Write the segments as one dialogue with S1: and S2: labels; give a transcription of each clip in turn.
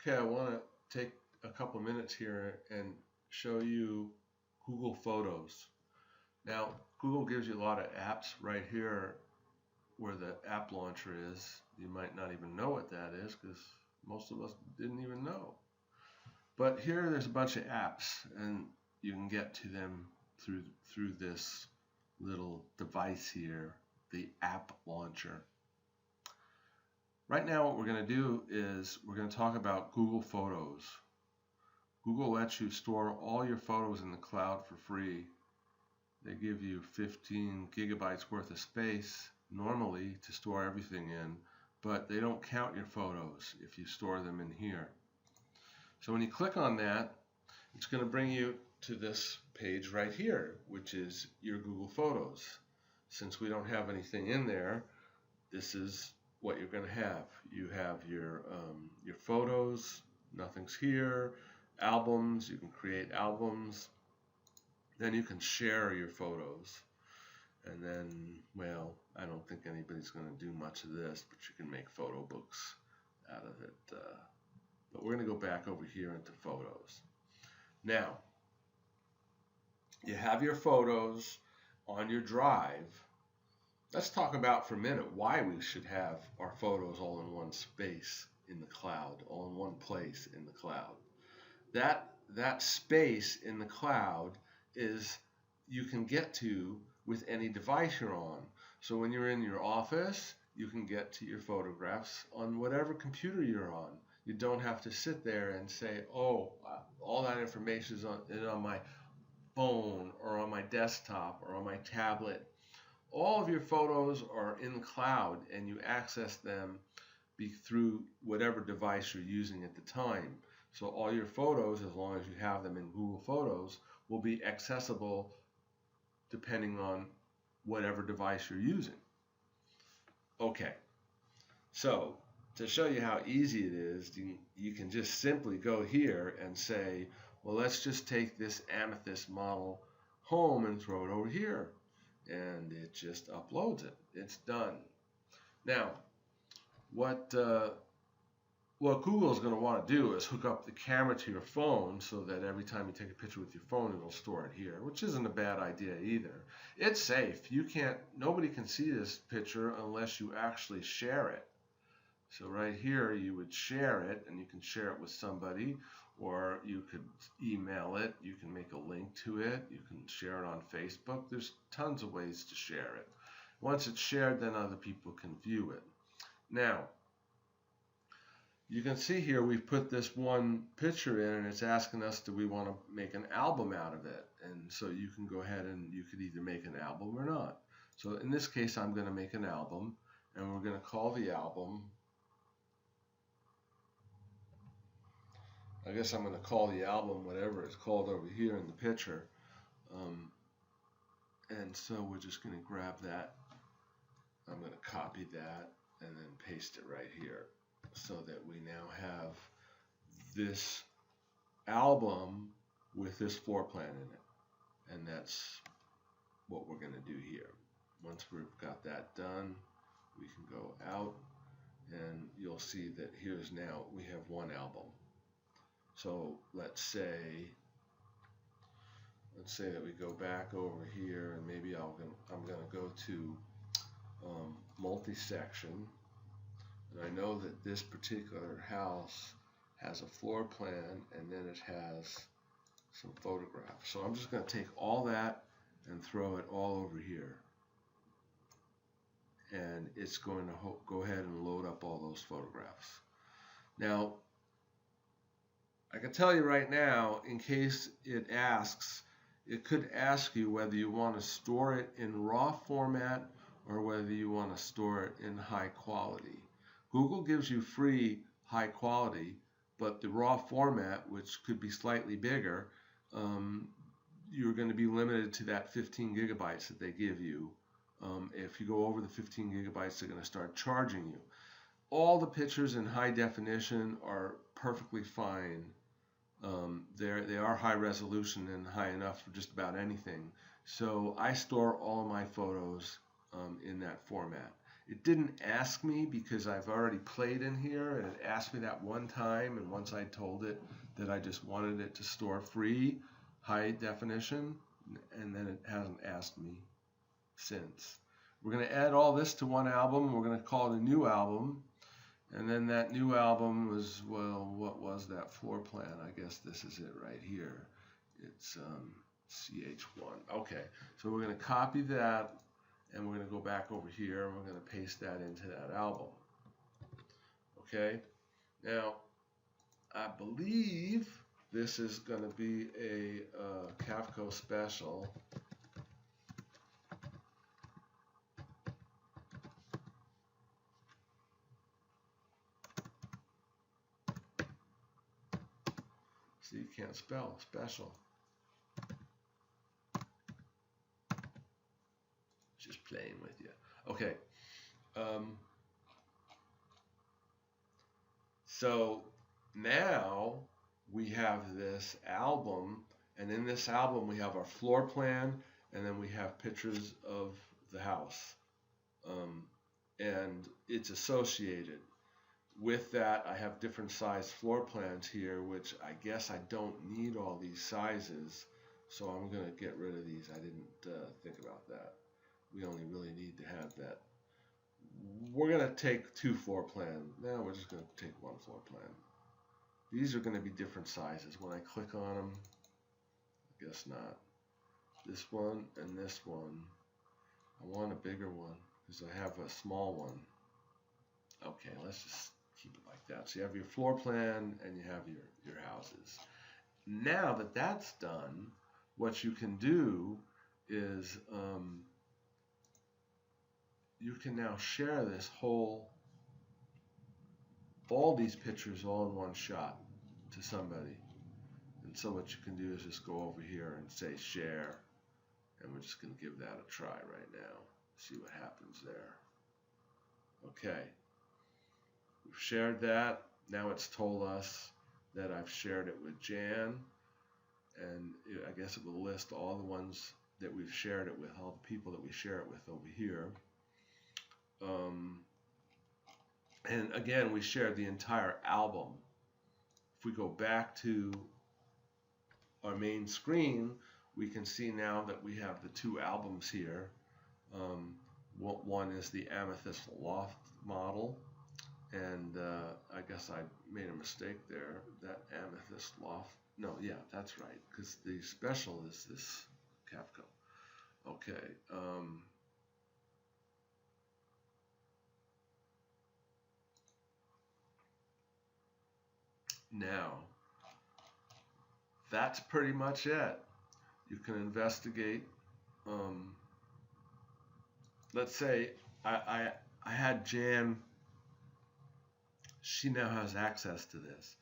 S1: Okay, I want to take a couple minutes here and show you Google Photos. Now, Google gives you a lot of apps right here where the app launcher is. You might not even know what that is because most of us didn't even know. But here there's a bunch of apps and you can get to them through this little device here, the app launcher. Right now what we're going to do is we're going to talk about Google Photos. Google lets you store all your photos in the cloud for free. They give you 15 gigabytes worth of space normally to store everything in, but they don't count your photos if you store them in here. So when you click on that, it's going to bring you to this page right here, which is your Google Photos. Since we don't have anything in there, this is what you're going to have. You have your photos, nothing's here, albums, you can create albums, then you can share your photos, and then, well, I don't think anybody's going to do much of this, but you can make photo books out of it. But we're going to go back over here into photos. Now, you have your photos on your drive. Let's talk about for a minute why we should have our photos all in one space in the cloud, all in one place in the cloud. That space in the cloud is you can get to with any device you're on. So when you're in your office, you can get to your photographs on whatever computer you're on. You don't have to sit there and say, oh, all that information is on my phone or on my desktop or on my tablet. All of your photos are in the cloud and you access them through whatever device you're using at the time. So all your photos, as long as you have them in Google Photos, will be accessible depending on whatever device you're using. Okay, so to show you how easy it is, you can just simply go here and say, well, let's just take this amethyst model home and throw it over here. And it just uploads it. It's done. Now, what Google is going to want to do is hook up the camera to your phone so that every time you take a picture with your phone, it'll store it here, which isn't a bad idea either. It's safe. Nobody can see this picture unless you actually share it. So right here, you would share it, and you can share it with somebody, or you could email it. You can make a link to it. You can share it on Facebook. There's tons of ways to share it. Once it's shared, then other people can view it. Now, you can see here we've put this one picture in, and it's asking us, do we want to make an album out of it? And so you can go ahead and you could either make an album or not. So in this case, I'm going to make an album, and we're going to call the album, I guess I'm going to call the album whatever it's called over here in the picture. And so we're just going to grab that. I'm going to copy that and then paste it right here so that we now have this album with this floor plan in it. And that's what we're going to do here. Once we've got that done, we can go out and you'll see that here's now we have one album. So let's say that we go back over here, and maybe I'm going to go to multi-section, and I know that this particular house has a floor plan, and then it has some photographs. So I'm just going to take all that and throw it all over here, and it's going to go ahead and load up all those photographs. Now, I can tell you right now, in case it asks, it could ask you whether you want to store it in RAW format or whether you want to store it in high quality. Google gives you free high quality, but the RAW format, which could be slightly bigger, you're going to be limited to that 15 gigabytes that they give you. If you go over the 15 gigabytes, they're going to start charging you. All the pictures in high definition are perfectly fine. They are high resolution and high enough for just about anything. So I store all of my photos in that format. It didn't ask me because I've already played in here, and it asked me that one time, and once I told it that I just wanted it to store free high definition, and then it hasn't asked me since. We're going to add all this to one album. We're going to call it a new album. And then that new album was, well, what was that floor plan? I guess this is it right here. It's CH1. Okay, so we're going to copy that, and we're going to go back over here, and we're going to paste that into that album. Okay, now I believe this is going to be a Kafka special. See, you can't spell special. Just playing with you. Okay. So now we have this album, and in this album we have our floor plan, and then we have pictures of the house. And it's associated. With that, I have different size floor plans here, which I guess I don't need all these sizes, so I'm going to get rid of these. I didn't think about that. We only really need to have that. We're going to take 2 floor plans. Now we're just going to take 1 floor plan. These are going to be different sizes. When I click on them, I guess not. This one and this one. I want a bigger one because I have a small one. Okay, let's just keep it like that. So you have your floor plan and you have your houses. Now that that's done, what you can do is you can now share this all these pictures all in one shot to somebody. And so what you can do is just go over here and say share, and we're just going to give that a try right now. See what happens there. Okay. We've shared that. Now it's told us that I've shared it with Jan, and I guess it will list all the ones that we've shared it with, all the people that we share it with over here. And again, we shared the entire album. If we go back to our main screen, we can see now that we have the 2 albums here. One is the Amethyst Loft model, and I guess I made a mistake there. That Amethyst Loft, no, yeah, that's right, because the special is this Kafka. Okay. Now, that's pretty much it. You can investigate. Let's say I had Jan. She now has access to this.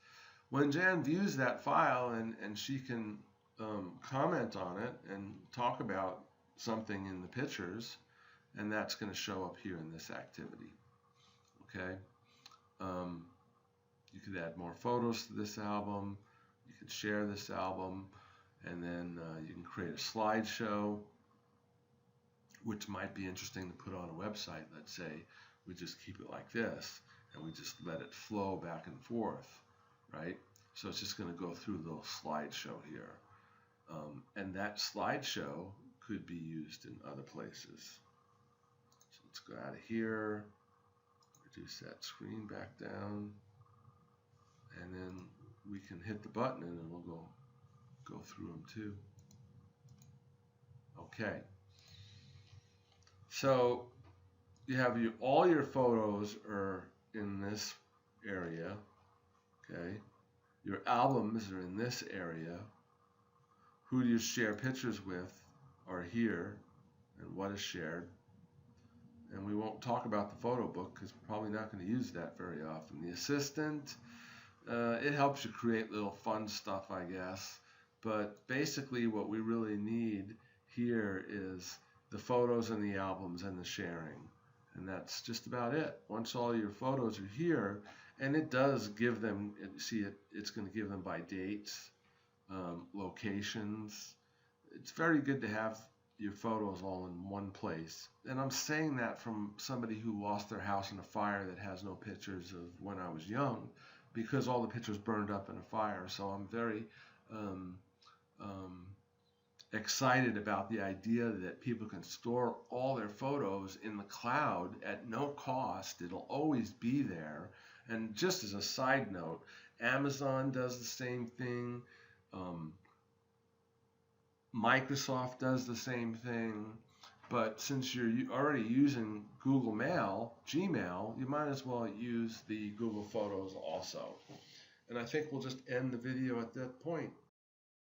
S1: When Jan views that file and she can comment on it and talk about something in the pictures, and that's going to show up here in this activity. Okay. You could add more photos to this album. You can share this album, and then you can create a slideshow, which might be interesting to put on a website. Let's say we just keep it like this, and we just let it flow back and forth, right? So it's just going to go through the slideshow here. And that slideshow could be used in other places. So let's go out of here, reduce that screen back down, and then we can hit the button and it'll go through them too. Okay. So you have all your photos are in this area. Okay. Your albums are in this area. Who do you share pictures with are here, and what is shared. And we won't talk about the photo book because we're probably not going to use that very often. The assistant, it helps you create little fun stuff, I guess. But basically what we really need here is the photos and the albums and the sharing. And that's just about it. Once all your photos are here, and it does give them, see, it's going to give them by dates, locations. It's very good to have your photos all in one place. And I'm saying that from somebody who lost their house in a fire that has no pictures of when I was young, because all the pictures burned up in a fire. So I'm very um, um, excited about the idea that people can store all their photos in the cloud at no cost. It'll always be there. And just as a side note, Amazon does the same thing. Um, Microsoft does the same thing. But since you're already using Google Mail, Gmail, you might as well use the Google Photos also. And I think we'll just end the video at that point.